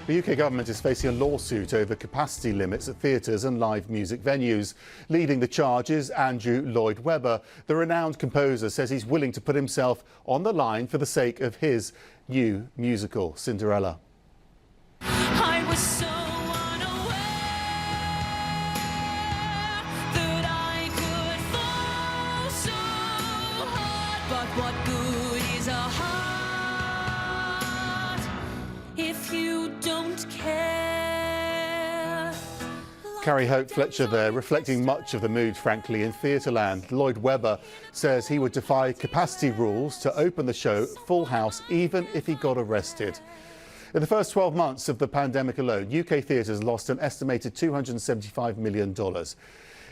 The UK government is facing a lawsuit over capacity limits at theatres and live music venues. Leading the charge is Andrew Lloyd Webber. The renowned composer says he's willing to put himself on the line for the sake of his new musical, Cinderella. I was so unaware that I could fall so hard, but what good is a heart if you don't care? Carrie Hope Fletcher there, reflecting much of the mood, frankly, in Theatreland. Lloyd Webber says he would defy capacity rules to open the show full house, even if he got arrested. In the first 12 months of the pandemic alone, UK theatres lost an estimated $275 million.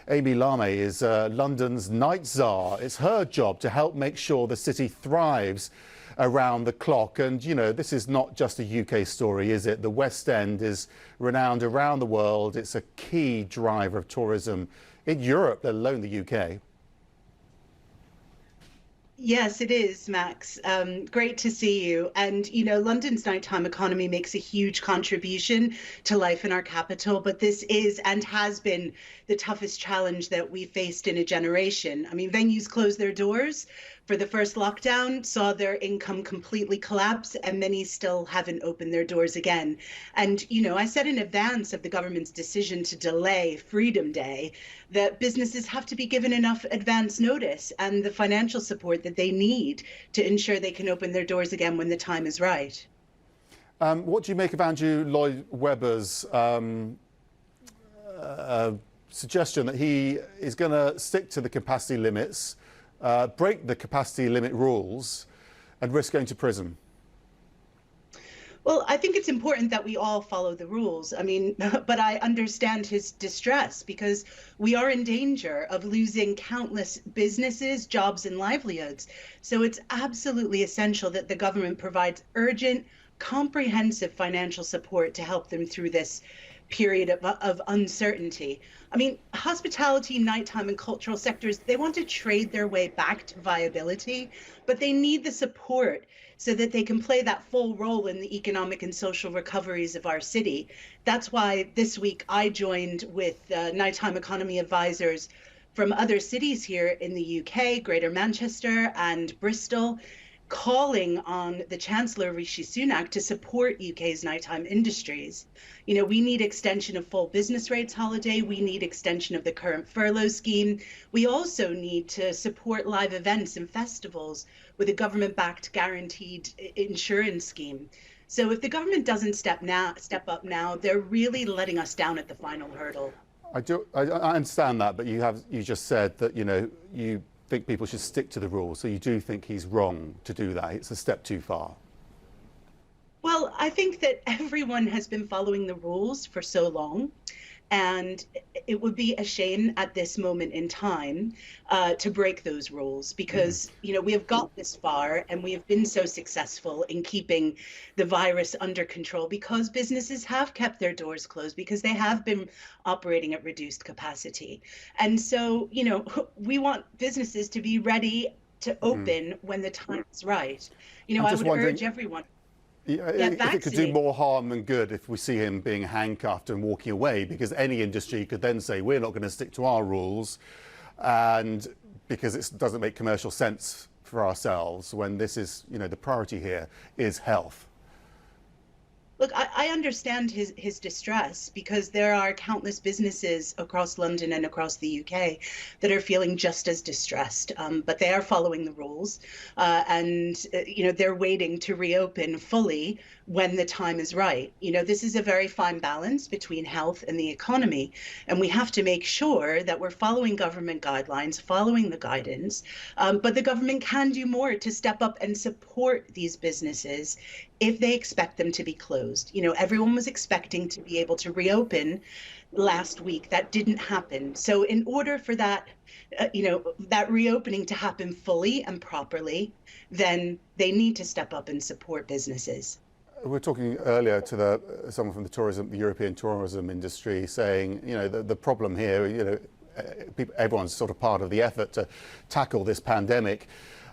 Amy Lame is London's night czar. It's her job to help make sure the city thrives around the clock. And, you know, this is not just a UK story, is it? The West End is renowned around the world. It's a key driver of tourism in Europe, let alone the UK. Yes, it is, Max. Great to see you. And, you know, London's nighttime economy makes a huge contribution to life in our capital, but this is and has been the toughest challenge that we faced in a generation. I mean, venues closed their doors for the first lockdown, saw their income completely collapse, and many still haven't opened their doors again. And, you know, I said in advance of the government's decision to delay Freedom Day that businesses have to be given enough advance notice and the financial support that they need to ensure they can open their doors again when the time is right. What do you make of Andrew Lloyd Webber's suggestion that he is going to stick to the capacity limits, break the capacity limit rules and risk going to prison? Well, I think it's important that we all follow the rules. I mean, but I understand his distress because we are in danger of losing countless businesses, jobs, and livelihoods. So it's absolutely essential that the government provides urgent, comprehensive financial support to help them through this period of uncertainty. I mean, hospitality, nighttime, and cultural sectors, they want to trade their way back to viability, but they need the support so that they can play that full role in the economic and social recoveries of our city. That's why this week I joined with nighttime economy advisors from other cities here in the UK, Greater Manchester and Bristol, calling on the Chancellor Rishi Sunak to support UK's nighttime industries. You know, we need extension of full business rates holiday. We need extension of the current furlough scheme. We also need to support live events and festivals with a government-backed guaranteed insurance scheme. So if the government doesn't step up now, they're really letting us down at the final hurdle. I understand that, but you just said that, you know, you think people should stick to the rules. So you do think he's wrong to do that? It's a step too far. Well, I think that everyone has been following the rules for so long, and it would be a shame at this moment in time to break those rules because, you know, we have got this far and we have been so successful in keeping the virus under control because businesses have kept their doors closed because they have been operating at reduced capacity. And so, you know, we want businesses to be ready to open when the time is right. You know, I would urge everyone. If it could do more harm than good if we see him being handcuffed and walking away, because any industry could then say we're not going to stick to our rules, and because it doesn't make commercial sense for ourselves when this is, you know, the priority here is health. Look, I understand his distress because there are countless businesses across London and across the UK that are feeling just as distressed, but they are following the rules and, you know, they're waiting to reopen fully when the time is right. You know, this is a very fine balance between health and the economy, and we have to make sure that we're following government guidelines, following the guidance, but the government can do more to step up and support these businesses if they expect them to be closed. You know, everyone was expecting to be able to reopen last week. That didn't happen. So in order for that, you know, that reopening to happen fully and properly, then they need to step up and support businesses. We were talking earlier to someone from the European tourism industry saying, you know, the problem here, you know, everyone's sort of part of the effort to tackle this pandemic.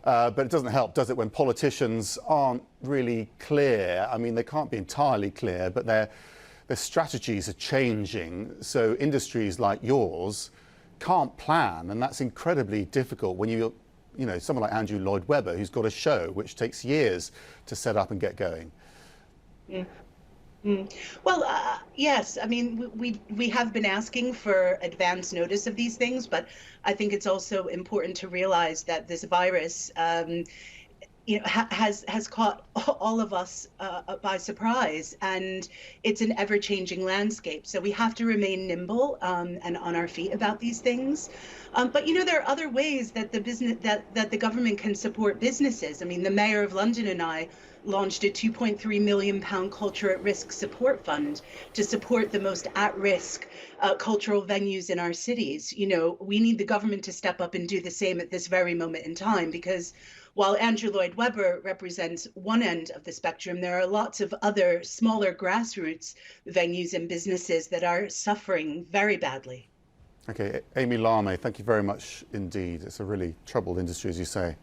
But it doesn't help, does it, when politicians aren't really clear? I mean, they can't be entirely clear, but their strategies are changing. So industries like yours can't plan, and that's incredibly difficult when you know, someone like Andrew Lloyd Webber, who's got a show which takes years to set up and get going. Mm. Well, yes. I mean, we have been asking for advance notice of these things, but I think it's also important to realize that this virus, has caught all of us by surprise, and it's an ever-changing landscape. So we have to remain nimble and on our feet about these things. But there are other ways that the government can support businesses. I mean, the Mayor of London and I launched a £2.3 million Culture at Risk support fund to support the most at-risk cultural venues in our cities. We need the government to step up and do the same at this very moment in time, because while Andrew Lloyd Webber represents one end of the spectrum, there are lots of other smaller grassroots venues and businesses that are suffering very badly. Okay, Amy Lame, thank you very much indeed. It's a really troubled industry, as you say.